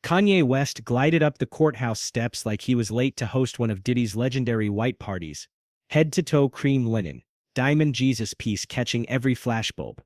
Kanye West glided up the courthouse steps like he was late to host one of Diddy's legendary white parties. Head-to-toe cream linen, diamond Jesus piece catching every flashbulb.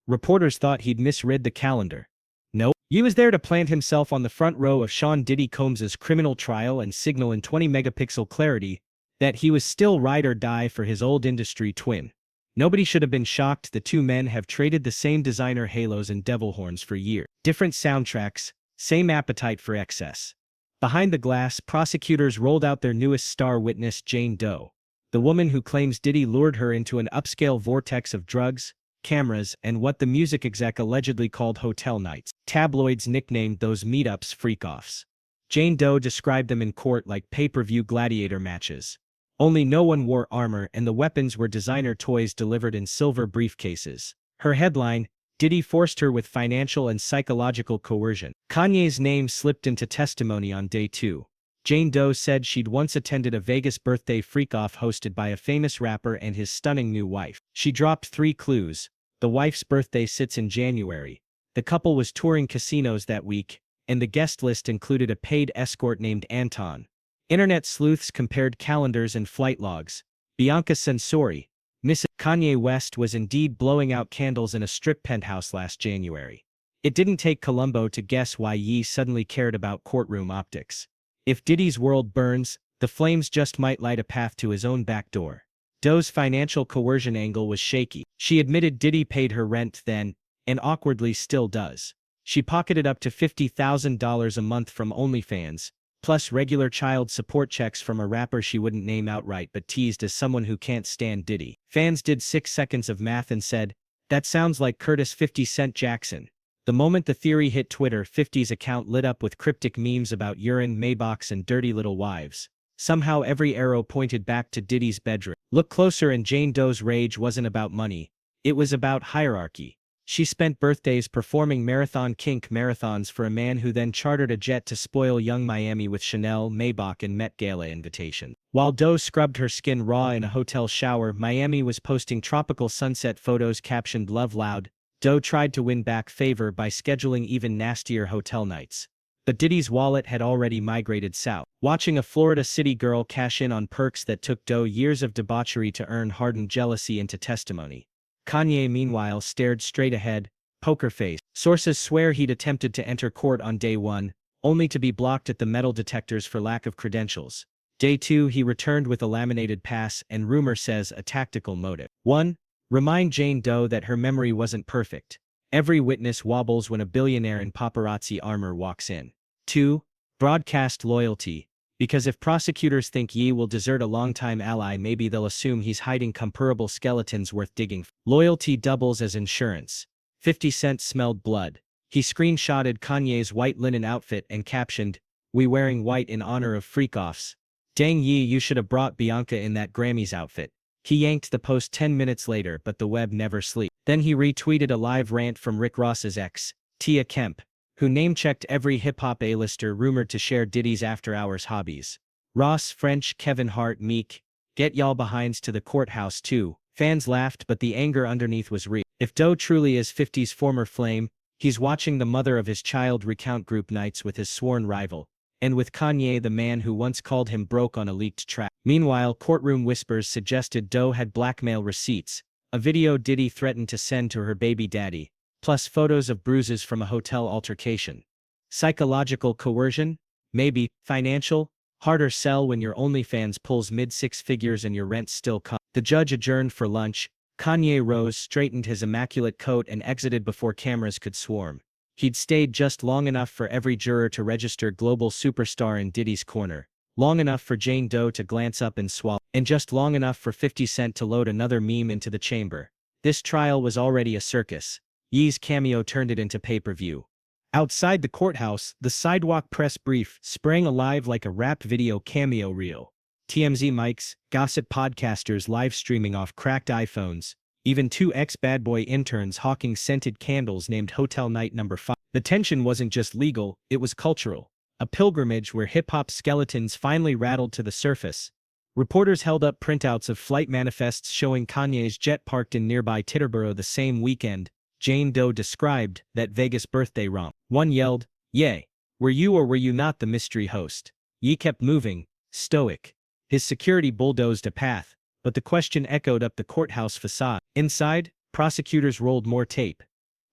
Reporters thought he'd misread the calendar. No, he was there to plant himself on the front row of Sean Diddy Combs's criminal trial and signal in 20-megapixel clarity that he was still ride or die for his old industry twin. Nobody should have been shocked the two men have traded the same designer halos and devil horns for years. Different soundtracks, same appetite for excess. Behind the glass, prosecutors rolled out their newest star witness, Jane Doe, the woman who claims Diddy lured her into an upscale vortex of drugs, cameras, and what the music exec allegedly called hotel nights. Tabloids nicknamed those meetups freak-offs. Jane Doe described them in court like pay-per-view gladiator matches. Only no one wore armor and the weapons were designer toys delivered in silver briefcases. Her headline, Diddy forced her with financial and psychological coercion. Kanye's name slipped into testimony on day 2. Jane Doe said she'd once attended a Vegas birthday freak-off hosted by a famous rapper and his stunning new wife. She dropped 3 clues. The wife's birthday sits in January. The couple was touring casinos that week, and the guest list included a paid escort named Anton. Internet sleuths compared calendars and flight logs. Bianca Censori, Mrs. Kanye West was indeed blowing out candles in a strip penthouse last January. It didn't take Columbo to guess why Ye suddenly cared about courtroom optics. If Diddy's world burns, the flames just might light a path to his own back door. Doe's financial coercion angle was shaky. She admitted Diddy paid her rent then, and awkwardly still does. She pocketed up to $50,000 a month from OnlyFans, plus regular child support checks from a rapper she wouldn't name outright but teased as someone who can't stand Diddy. Fans did 6 seconds of math and said, "That sounds like Curtis 50 Cent Jackson." The moment the theory hit Twitter, 50's account lit up with cryptic memes about urine, Maybachs, and dirty little wives. Somehow every arrow pointed back to Diddy's bedroom. Look closer, and Jane Doe's rage wasn't about money. It was about hierarchy. She spent birthdays performing marathon kink marathons for a man who then chartered a jet to spoil young Miami with Chanel, Maybach, and Met Gala invitations. While Doe scrubbed her skin raw in a hotel shower, Miami was posting tropical sunset photos captioned "Love Loud." Doe tried to win back favor by scheduling even nastier hotel nights. But Diddy's wallet had already migrated south. Watching a Florida city girl cash in on perks that took Doe years of debauchery to earn hardened jealousy into testimony. Kanye meanwhile stared straight ahead, poker face. Sources swear he'd attempted to enter court on day 1, only to be blocked at the metal detectors for lack of credentials. Day 2 he returned with a laminated pass and rumor says a tactical motive. 1. Remind Jane Doe that her memory wasn't perfect. Every witness wobbles when a billionaire in paparazzi armor walks in. 2. Broadcast loyalty. Because if prosecutors think Ye will desert a longtime ally, maybe they'll assume he's hiding comparable skeletons worth digging. Loyalty doubles as insurance. 50 Cent smelled blood. He screenshotted Kanye's white linen outfit and captioned, "We wearing white in honor of freak-offs. Dang Ye, you should have brought Bianca in that Grammys outfit." He yanked the post 10 minutes later, but the web never sleeps. Then he retweeted a live rant from Rick Ross's ex, Tia Kemp, who name-checked every hip-hop A-lister rumored to share Diddy's after-hours hobbies. Ross, French, Kevin Hart, Meek, get y'all behinds to the courthouse too. Fans laughed, but the anger underneath was real. If Doe truly is 50's former flame, he's watching the mother of his child recount group nights with his sworn rival, and with Kanye, the man who once called him broke on a leaked track. Meanwhile, courtroom whispers suggested Doe had blackmail receipts, a video Diddy threatened to send to her baby daddy, plus photos of bruises from a hotel altercation. Psychological coercion? Maybe. Financial? Harder sell when your OnlyFans pulls mid-6 figures and your rent still comes. The judge adjourned for lunch. Kanye rose, straightened his immaculate coat and exited before cameras could swarm. He'd stayed just long enough for every juror to register global superstar in Diddy's corner, long enough for Jane Doe to glance up and swallow, and just long enough for 50 Cent to load another meme into the chamber. This trial was already a circus. Ye's cameo turned it into pay-per-view. Outside the courthouse, the sidewalk press brief sprang alive like a rap video cameo reel. TMZ mics, gossip podcasters live streaming off cracked iPhones, even 2 ex-Bad Boy interns hawking scented candles named Hotel Night Number 5. The tension wasn't just legal, it was cultural. A pilgrimage where hip-hop skeletons finally rattled to the surface. Reporters held up printouts of flight manifests showing Kanye's jet parked in nearby Titterboro the same weekend. Jane Doe described that Vegas birthday romp. One yelled, "Yay. Were you or were you not the mystery host? Ye kept moving, stoic. His security bulldozed a path, but the question echoed up the courthouse facade. Inside, prosecutors rolled more tape.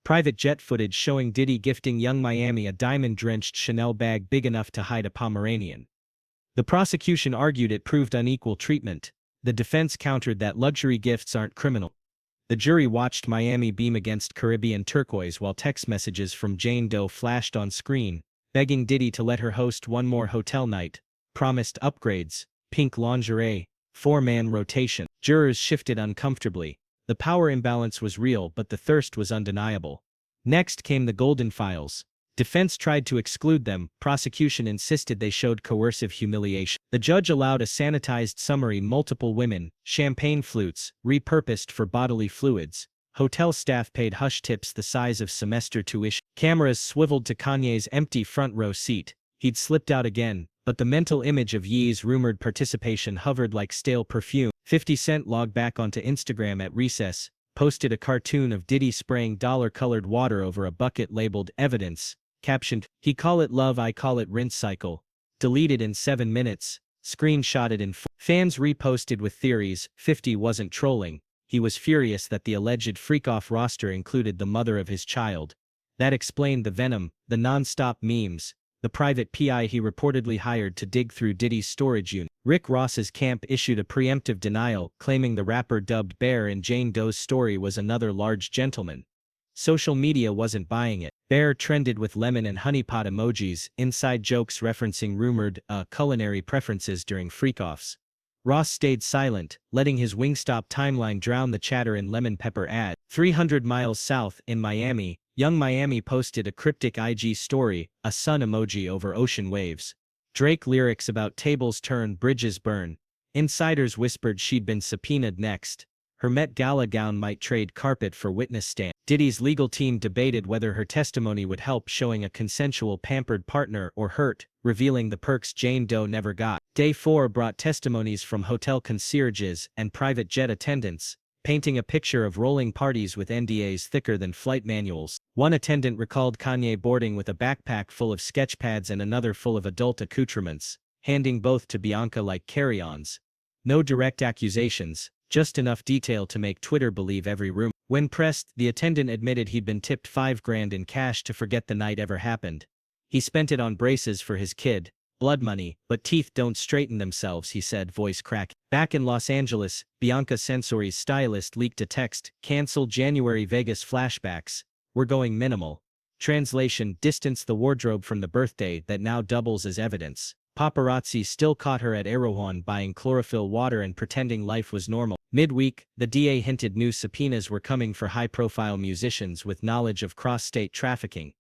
Private jet footage showing Diddy gifting young Miami a diamond-drenched Chanel bag big enough to hide a Pomeranian. The prosecution argued it proved unequal treatment. The defense countered that luxury gifts aren't criminal. The jury watched Miami beam against Caribbean turquoise while text messages from Jane Doe flashed on screen, begging Diddy to let her host one more hotel night, promised upgrades, pink lingerie, four-man rotation. Jurors shifted uncomfortably. The power imbalance was real, but the thirst was undeniable. Next came the Golden Files. Defense tried to exclude them, prosecution insisted they showed coercive humiliation. The judge allowed a sanitized summary: multiple women, champagne flutes, repurposed for bodily fluids. Hotel staff paid hush tips the size of semester tuition. Cameras swiveled to Kanye's empty front row seat. He'd slipped out again, but the mental image of Ye's rumored participation hovered like stale perfume. 50 Cent logged back onto Instagram at recess, posted a cartoon of Diddy spraying dollar-colored water over a bucket labeled evidence, captioned, "He call it love, I call it rinse cycle." Deleted in 7 minutes, screenshotted in 4. Fans reposted with theories. 50 wasn't trolling. He was furious that the alleged freak-off roster included the mother of his child. That explained the venom, the non-stop memes, the private PI he reportedly hired to dig through Diddy's storage unit. Rick Ross's camp issued a preemptive denial, claiming the rapper dubbed Bear in Jane Doe's story was another large gentleman. Social media wasn't buying it. Bear trended with lemon and honeypot emojis, inside jokes referencing rumored culinary preferences during freak-offs. Ross stayed silent, letting his Wingstop timeline drown the chatter in lemon pepper ad. 300 miles south, in Miami, Young Miami posted a cryptic IG story, a sun emoji over ocean waves. Drake lyrics about tables turn, bridges burn. Insiders whispered she'd been subpoenaed next. Her Met Gala gown might trade carpet for witness stand. Diddy's legal team debated whether her testimony would help, showing a consensual pampered partner, or hurt, revealing the perks Jane Doe never got. Day 4 brought testimonies from hotel concierges and private jet attendants, painting a picture of rolling parties with NDAs thicker than flight manuals. One attendant recalled Kanye boarding with a backpack full of sketchpads and another full of adult accoutrements, handing both to Bianca like carry-ons. No direct accusations, just enough detail to make Twitter believe every rumor. When pressed, the attendant admitted he'd been tipped $5,000 in cash to forget the night ever happened. He spent it on braces for his kid, blood money, but teeth don't straighten themselves, he said, voice crack. Back in Los Angeles, Bianca Censori's stylist leaked a text, "Cancel January Vegas flashbacks. We're going minimal." Translation: distance the wardrobe from the birthday that now doubles as evidence. Paparazzi still caught her at Erewhon buying chlorophyll water and pretending life was normal. Midweek, the DA hinted new subpoenas were coming for high-profile musicians with knowledge of cross-state trafficking.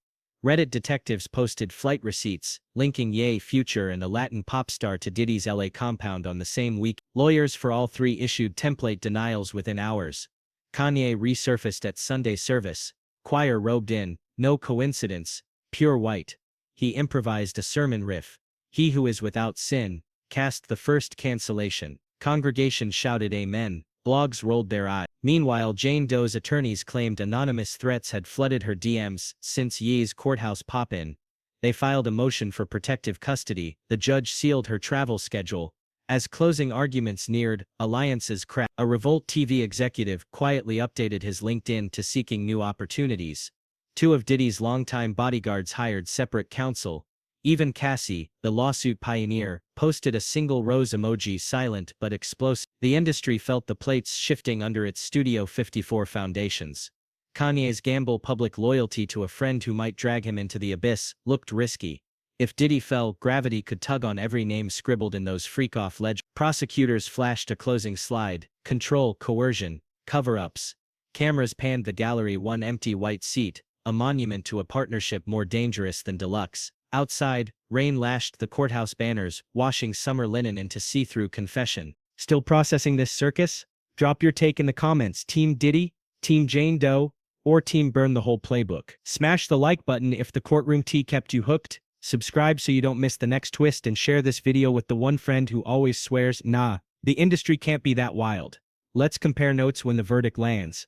Reddit detectives posted flight receipts, linking Ye, Future and a Latin pop star to Diddy's LA compound on the same week. Lawyers for all three issued template denials within hours. Kanye resurfaced at Sunday service, choir robed in, no coincidence, pure white. He improvised a sermon riff. "He who is without sin," cast the first cancellation. Congregation shouted amen. Blogs rolled their eyes. Meanwhile, Jane Doe's attorneys claimed anonymous threats had flooded her DMs since Ye's courthouse pop-in. They filed a motion for protective custody. The judge sealed her travel schedule. As closing arguments neared, alliances cracked. A Revolt TV executive quietly updated his LinkedIn to seeking new opportunities. 2 of Diddy's longtime bodyguards hired separate counsel. Even Cassie, the lawsuit pioneer, posted a single rose emoji, silent but explosive. The industry felt the plates shifting under its Studio 54 foundations. Kanye's gamble, public loyalty to a friend who might drag him into the abyss, looked risky. If Diddy fell, gravity could tug on every name scribbled in those freak-off ledgers. Prosecutors flashed a closing slide: control, coercion, cover-ups. Cameras panned the gallery, one empty white seat, a monument to a partnership more dangerous than deluxe. Outside, rain lashed the courthouse banners, washing summer linen into see-through confession. Still processing this circus? Drop your take in the comments. Team Diddy, Team Jane Doe, or Team Burn the Whole Playbook. Smash the like button if the courtroom tea kept you hooked. Subscribe so you don't miss the next twist, and share this video with the one friend who always swears, nah, the industry can't be that wild. Let's compare notes when the verdict lands.